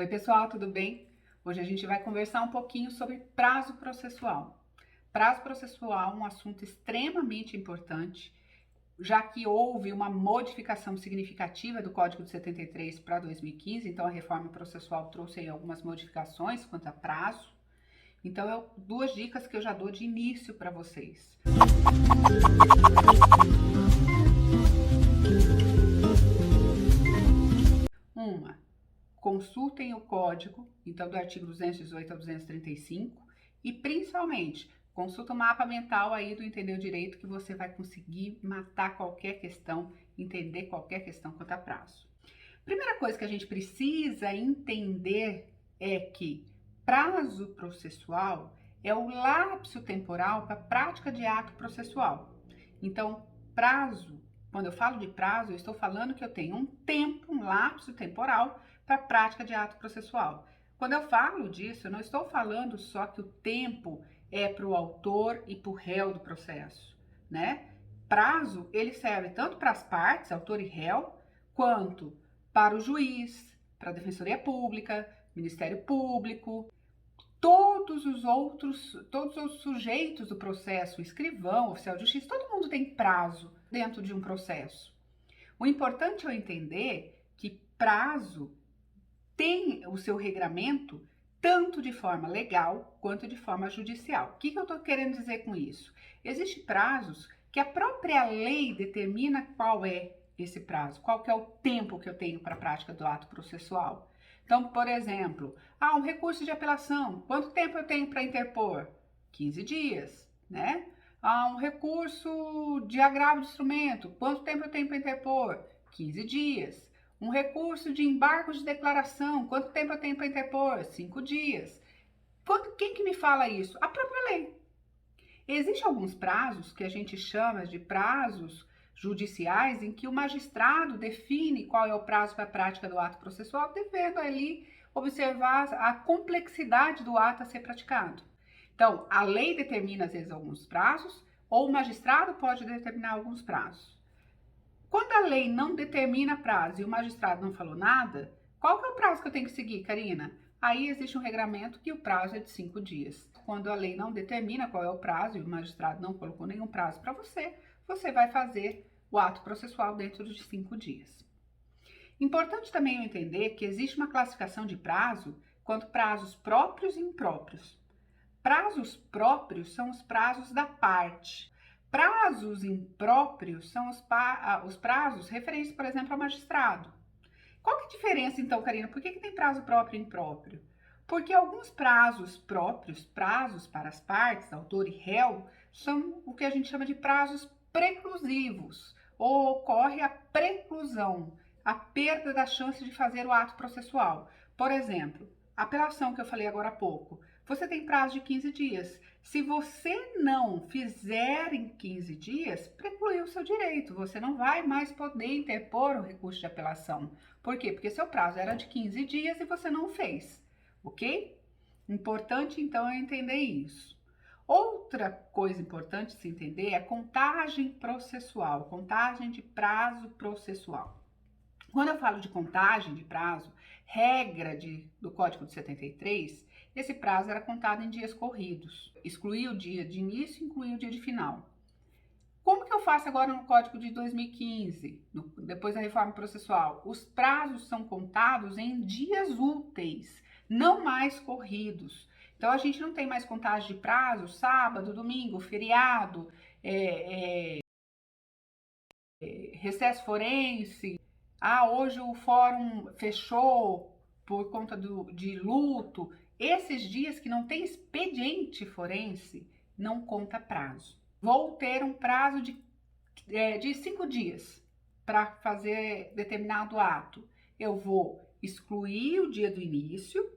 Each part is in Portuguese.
Oi, pessoal, tudo bem? Hoje a gente vai conversar um pouquinho sobre prazo processual. Prazo processual é um assunto extremamente importante, já que houve uma modificação significativa do Código de 73 para 2015, então a reforma processual trouxe aí algumas modificações quanto a prazo. Então, duas dicas que eu já dou de início para vocês. Uma, consultem o código, então do artigo 218 ao 235, e principalmente, consulta o mapa mental aí do Entender o Direito, que você vai conseguir matar qualquer questão, entender qualquer questão quanto a prazo. Primeira coisa que a gente precisa entender é que prazo processual é o lapso temporal para a prática de ato processual. Então, prazo, quando eu falo de prazo, eu estou falando que eu tenho um tempo, um lapso temporal para a prática de ato processual. Quando eu falo disso, eu não estou falando só que o tempo é para o autor e para o réu do processo, né? Prazo, ele serve tanto para as partes, autor e réu, quanto para o juiz, para a Defensoria Pública, Ministério Público, todos os sujeitos do processo, escrivão, oficial de justiça, todo mundo tem prazo dentro de um processo. O importante é eu entender que prazo tem o seu regramento tanto de forma legal quanto de forma judicial. O que eu estou querendo dizer com isso? Existem prazos que a própria lei determina qual é esse prazo, qual que é o tempo que eu tenho para a prática do ato processual. Então, por exemplo, um recurso de apelação, quanto tempo eu tenho para interpor? 15 dias, né? Um recurso de agravo de instrumento, quanto tempo eu tenho para interpor? 15 dias. Um recurso de embargo de declaração, quanto tempo eu tenho para interpor? 5 dias. Quem que me fala isso? A própria lei. Existem alguns prazos que a gente chama de prazos judiciais em que o magistrado define qual é o prazo para a prática do ato processual, devendo ali observar a complexidade do ato a ser praticado. Então, a lei determina às vezes alguns prazos, ou o magistrado pode determinar alguns prazos. Quando a lei não determina prazo e o magistrado não falou nada, qual que é o prazo que eu tenho que seguir, Karina? Aí existe um regramento que o prazo é de 5 dias. Quando a lei não determina qual é o prazo e o magistrado não colocou nenhum prazo para você, você vai fazer o ato processual dentro de 5 dias. Importante também eu entender que existe uma classificação de prazo quanto prazos próprios e impróprios. Prazos próprios são os prazos da parte. Prazos impróprios são os prazos referentes, por exemplo, ao magistrado. Qual que é a diferença, então, Karina? Por que tem prazo próprio e impróprio? Porque alguns prazos próprios, prazos para as partes, autor e réu, são o que a gente chama de prazos preclusivos, ou ocorre a preclusão, a perda da chance de fazer o ato processual. Por exemplo, a apelação que eu falei agora há pouco, você tem prazo de 15 dias. Se você não fizer em 15 dias, precluiu o seu direito. Você não vai mais poder interpor o recurso de apelação. Por quê? Porque seu prazo era de 15 dias e você não fez, ok? Importante, então, é entender isso. Outra coisa importante de se entender é a contagem processual, contagem de prazo processual. Quando eu falo de contagem de prazo, regra do Código de 73, esse prazo era contado em dias corridos. Excluía o dia de início e incluía o dia de final. Como que eu faço agora no Código de 2015, depois da reforma processual? Os prazos são contados em dias úteis, não mais corridos. Então, a gente não tem mais contagem de prazo, sábado, domingo, feriado, recesso forense. Hoje o fórum fechou por conta de luto. Esses dias que não tem expediente forense, não conta prazo. Vou ter um prazo de 5 dias para fazer determinado ato. Eu vou excluir o dia do início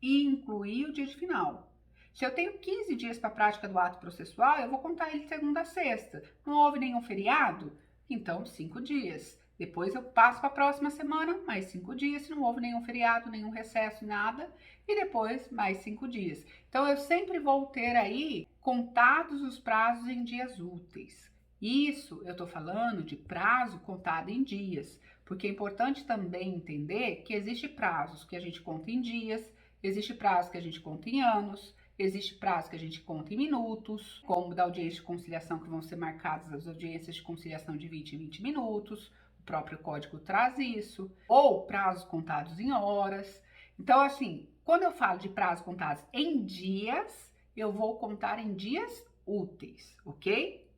e incluir o dia de final. Se eu tenho 15 dias para a prática do ato processual, eu vou contar ele de segunda a sexta. Não houve nenhum feriado? Então, 5 dias. Depois eu passo para a próxima semana, mais 5 dias, se não houve nenhum feriado, nenhum recesso, nada. E depois, mais 5 dias. Então, eu sempre vou ter aí contados os prazos em dias úteis. Isso eu estou falando de prazo contado em dias, Porque é importante também entender que existe prazos que a gente conta em dias, existe prazo que a gente conta em anos, existe prazo que a gente conta em minutos, como da audiência de conciliação, que vão ser marcadas as audiências de conciliação de 20 em 20 minutos, o próprio código traz isso, ou prazos contados em horas. Então, assim, quando eu falo de prazos contados em dias, eu vou contar em dias úteis, ok?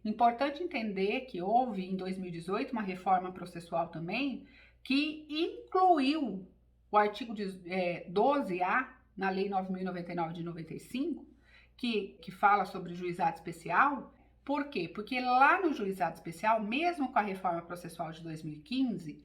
Importante entender que houve em 2018 uma reforma processual também que incluiu o artigo 12A na Lei 9.099 de 95, que fala sobre o juizado especial. Por quê? Porque lá no juizado especial, mesmo com a reforma processual de 2015,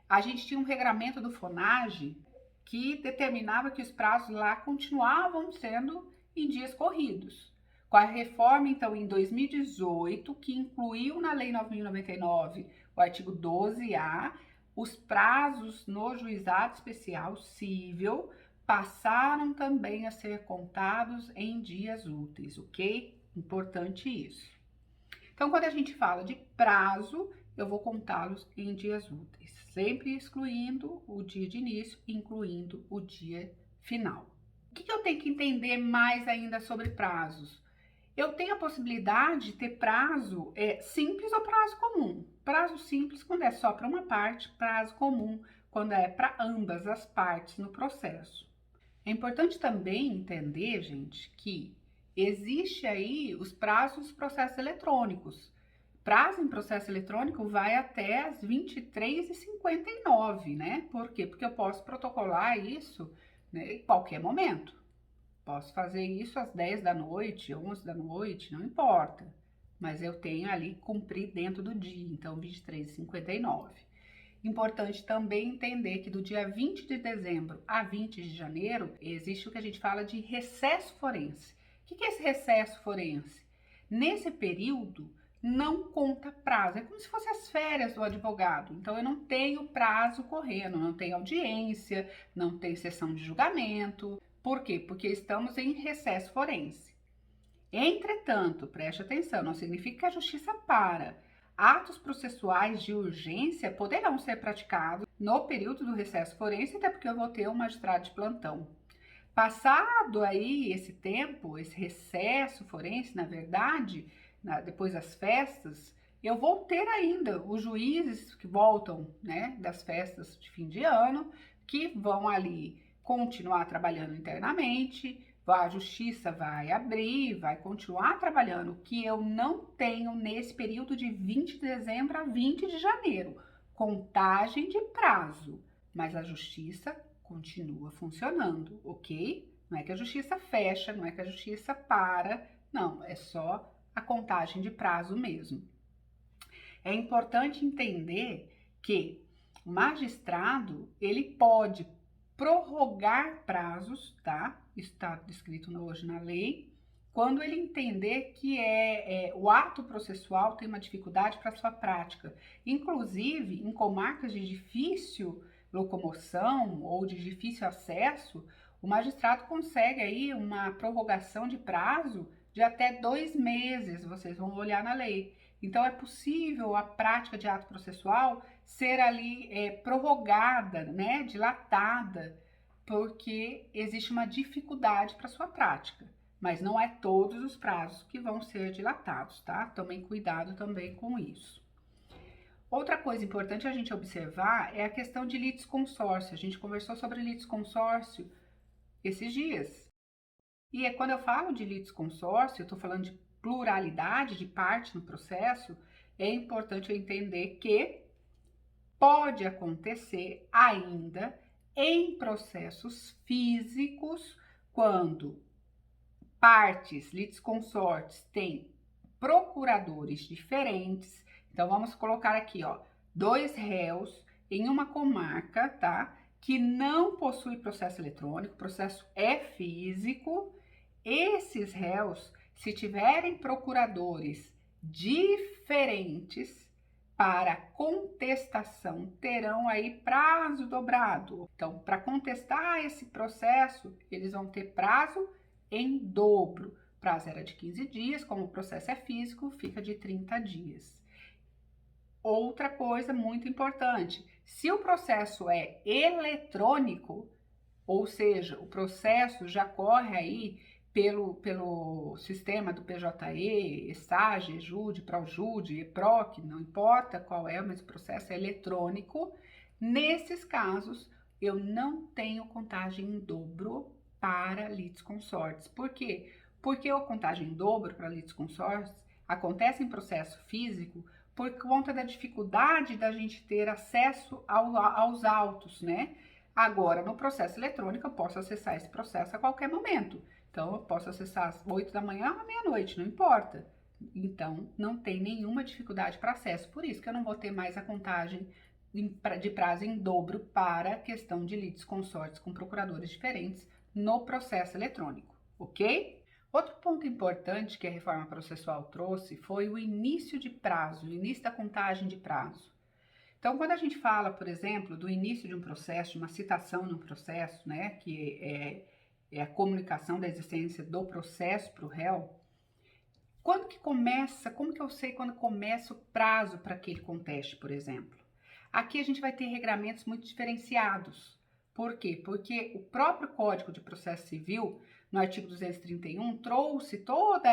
a gente tinha um regramento do FONAGE que determinava que os prazos lá continuavam sendo em dias corridos. Com a reforma, então, em 2018, que incluiu na Lei 9.099 o artigo 12A, os prazos no juizado especial civil passaram também a ser contados em dias úteis, ok? Importante isso. Então, quando a gente fala de prazo, eu vou contá-los em dias úteis, sempre excluindo o dia de início, incluindo o dia final. O que eu tenho que entender mais ainda sobre prazos? Eu tenho a possibilidade de ter prazo simples ou prazo comum. Prazo simples quando é só para uma parte, prazo comum quando é para ambas as partes no processo. É importante também entender, gente, que existe aí os prazos dos processos eletrônicos. Prazo em processo eletrônico vai até as 23h59, né? Por quê? Porque eu posso protocolar isso, né, em qualquer momento. Posso fazer isso às 10 da noite, 11 da noite, não importa. Mas eu tenho ali cumprir dentro do dia, então 23h59. Importante também entender que do dia 20 de dezembro a 20 de janeiro, existe o que a gente fala de recesso forense. O que é esse recesso forense? Nesse período, não conta prazo. É como se fossem as férias do advogado. Então, eu não tenho prazo correndo, não tenho audiência, não tenho sessão de julgamento. Por quê? Porque estamos em recesso forense. Entretanto, preste atenção, não significa que a justiça para. Atos processuais de urgência poderão ser praticados no período do recesso forense, até porque eu vou ter um magistrado de plantão. Passado aí esse tempo, esse recesso forense, na verdade, depois das festas, eu vou ter ainda os juízes que voltam, né, das festas de fim de ano, que vão ali continuar trabalhando internamente, a justiça vai abrir, vai continuar trabalhando, o que eu não tenho nesse período de 20 de dezembro a 20 de janeiro, contagem de prazo, mas a justiça continua funcionando, ok? Não é que a justiça fecha, não é que a justiça para, não, é só a contagem de prazo mesmo. É importante entender que o magistrado, ele pode prorrogar prazos, tá? Isso está descrito hoje na lei, quando ele entender que o ato processual tem uma dificuldade para sua prática. Inclusive, em comarcas de difícil locomoção ou de difícil acesso, o magistrado consegue aí uma prorrogação de prazo de até 2 meses, vocês vão olhar na lei. Então, é possível a prática de ato processual ser ali prorrogada, né, dilatada, porque existe uma dificuldade para sua prática. Mas não é todos os prazos que vão ser dilatados, tá? Tomem cuidado também com isso. Outra coisa importante a gente observar é a questão de litisconsórcio. A gente conversou sobre litisconsórcio esses dias. E quando eu falo de litisconsórcio, eu estou falando de pluralidade de parte no processo, é importante eu entender que pode acontecer ainda em processos físicos, quando partes litisconsortes têm procuradores diferentes. Então, vamos colocar aqui, ó, 2 réus em uma comarca, tá? Que não possui processo eletrônico, o processo é físico. Esses réus, se tiverem procuradores diferentes para contestação, terão aí prazo dobrado. Então, para contestar esse processo, eles vão ter prazo em dobro. Prazo era de 15 dias, como o processo é físico, fica de 30 dias. Outra coisa muito importante, Se o processo é eletrônico, ou seja, o processo já corre aí pelo sistema do PJE, ESAGE, EJUDE, PROJUDE, EPROC, não importa qual é, mas o processo é eletrônico. Nesses casos, eu não tenho contagem em dobro para litisconsortes. Por quê? Porque a contagem em dobro para litisconsortes acontece em processo físico por conta da dificuldade da gente ter acesso aos autos, né? Agora, no processo eletrônico, eu posso acessar esse processo a qualquer momento. Então, eu posso acessar às 8 da manhã à meia-noite, não importa. Então, não tem nenhuma dificuldade para acesso. Por isso que eu não vou ter mais a contagem de prazo em dobro para a questão de litisconsortes com procuradores diferentes no processo eletrônico, ok? Outro ponto importante que a reforma processual trouxe foi o início de prazo, o início da contagem de prazo. Então, quando a gente fala, por exemplo, do início de um processo, de uma citação num processo, né, que é a comunicação da existência do processo para o réu, quando que começa, como que eu sei quando começa o prazo para aquele conteste, por exemplo? Aqui a gente vai ter regramentos muito diferenciados. Por quê? Porque o próprio Código de Processo Civil, no artigo 231, trouxe toda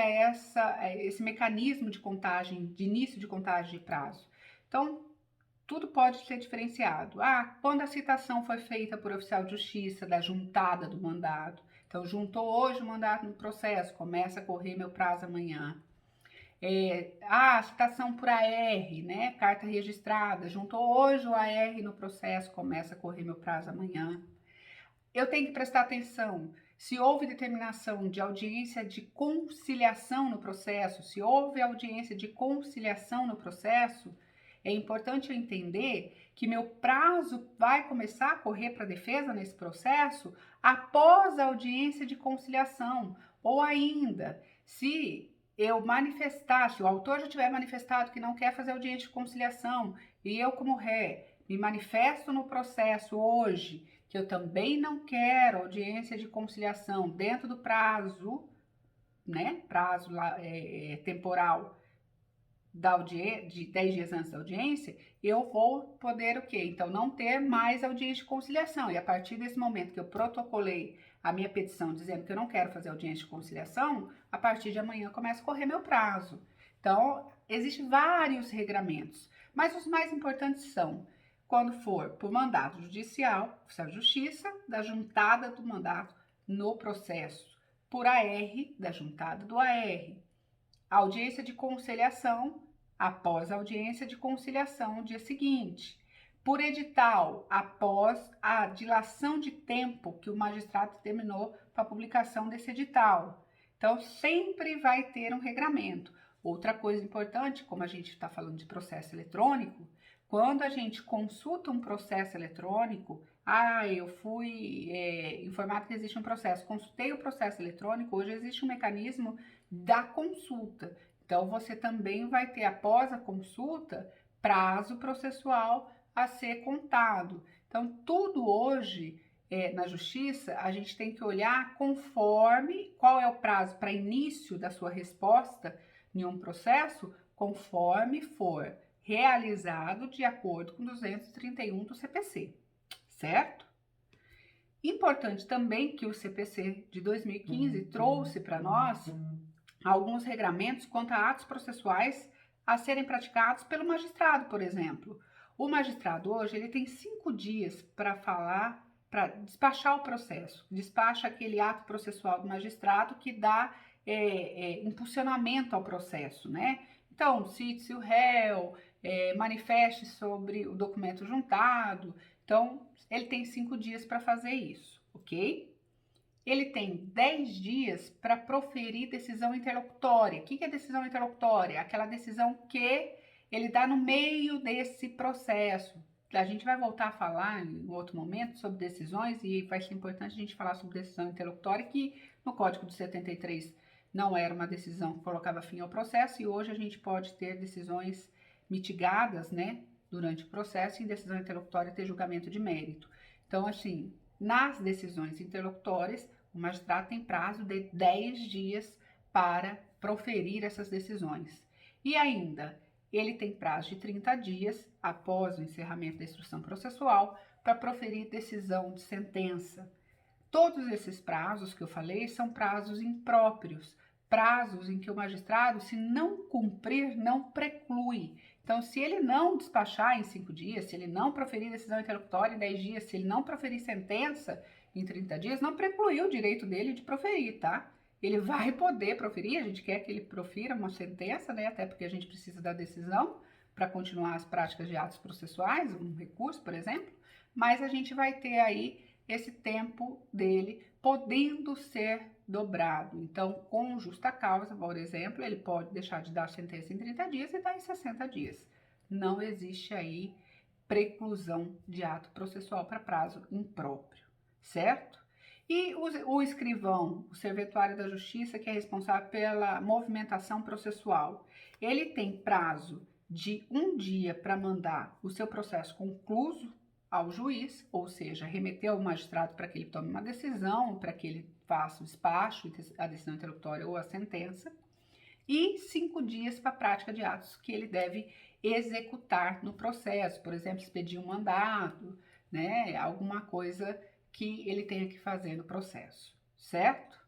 esse mecanismo de contagem, de início de contagem de prazo. Então, tudo pode ser diferenciado. Quando a citação foi feita por oficial de justiça da juntada do mandado. Então, juntou hoje o mandado no processo, começa a correr meu prazo amanhã. Citação por AR, né? Carta registrada, juntou hoje o AR no processo, começa a correr meu prazo amanhã. Eu tenho que prestar atenção se houve determinação de audiência de conciliação no processo, se houve audiência de conciliação no processo, é importante eu entender que meu prazo vai começar a correr para a defesa nesse processo após a audiência de conciliação, ou ainda, se eu manifestar, se o autor já tiver manifestado que não quer fazer audiência de conciliação e eu, como ré, me manifesto no processo hoje que eu também não quero audiência de conciliação dentro do prazo, né, prazo temporal de 10 dias antes da audiência, eu vou poder o quê? Então, não ter mais audiência de conciliação. E a partir desse momento que eu protocolei a minha petição dizendo que eu não quero fazer audiência de conciliação, a partir de amanhã começa a correr meu prazo. Então, existem vários regramentos, mas os mais importantes são quando for por mandato judicial, oficial de justiça, da juntada do mandato no processo, por AR, da juntada do AR, audiência de conciliação, após a audiência de conciliação no dia seguinte. Por edital, após a dilação de tempo que o magistrado determinou para a publicação desse edital. Então, sempre vai ter um regramento. Outra coisa importante, como a gente está falando de processo eletrônico, quando a gente consulta um processo eletrônico, eu fui informado que existe um processo, consultei o processo eletrônico, hoje existe um mecanismo da consulta. Então, você também vai ter, após a consulta, prazo processual a ser contado. Então, tudo hoje, na justiça, a gente tem que olhar conforme, qual é o prazo para início da sua resposta em um processo, conforme for realizado de acordo com 231 do CPC, certo? Importante também que o CPC de 2015 trouxe para nós alguns regramentos quanto a atos processuais a serem praticados pelo magistrado, por exemplo. O magistrado hoje ele tem 5 dias para despachar o processo, despacha aquele ato processual do magistrado que dá impulsionamento ao processo, né? Então, cite-se o réu, manifeste sobre o documento juntado. Então, ele tem 5 dias para fazer isso, ok? Ele tem 10 dias para proferir decisão interlocutória. O que é decisão interlocutória? Aquela decisão que ele dá no meio desse processo. A gente vai voltar a falar em outro momento sobre decisões e vai ser importante a gente falar sobre decisão interlocutória, que no Código de 73 não era uma decisão que colocava fim ao processo e hoje a gente pode ter decisões mitigadas, né, durante o processo e em decisão interlocutória ter julgamento de mérito. Então, assim, nas decisões interlocutórias, o magistrado tem prazo de 10 dias para proferir essas decisões. E ainda, ele tem prazo de 30 dias após o encerramento da instrução processual para proferir decisão de sentença. Todos esses prazos que eu falei são prazos impróprios, prazos em que o magistrado, se não cumprir, não preclui. Então, se ele não despachar em 5 dias, se ele não proferir decisão interlocutória em 10 dias, se ele não proferir sentença em 30 dias, não precluiu o direito dele de proferir, tá? Ele vai poder proferir, a gente quer que ele profira uma sentença, né? Até porque a gente precisa da decisão para continuar as práticas de atos processuais, um recurso, por exemplo, mas a gente vai ter aí esse tempo dele podendo ser dobrado. Então, com justa causa, por exemplo, ele pode deixar de dar a sentença em 30 dias e dar em 60 dias. Não existe aí preclusão de ato processual para prazo impróprio, certo? E o escrivão, o serventuário da justiça, que é responsável pela movimentação processual, ele tem prazo de 1 dia para mandar o seu processo concluso ao juiz, ou seja, remeter ao magistrado para que ele tome uma decisão, para que ele faça o despacho, a decisão interlocutória ou a sentença, e 5 dias para a prática de atos que ele deve executar no processo, por exemplo, expedir um mandado, né, alguma coisa que ele tenha que fazer no processo, certo?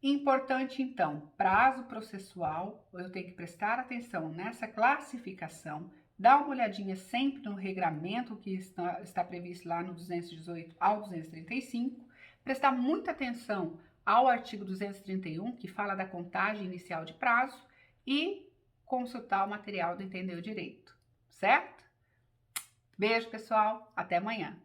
Importante, então, prazo processual, eu tenho que prestar atenção nessa classificação, dar uma olhadinha sempre no regramento que está previsto lá no 218 ao 235, prestar muita atenção ao artigo 231, que fala da contagem inicial de prazo, e consultar o material do Entender o Direito, certo? Beijo, pessoal, até amanhã.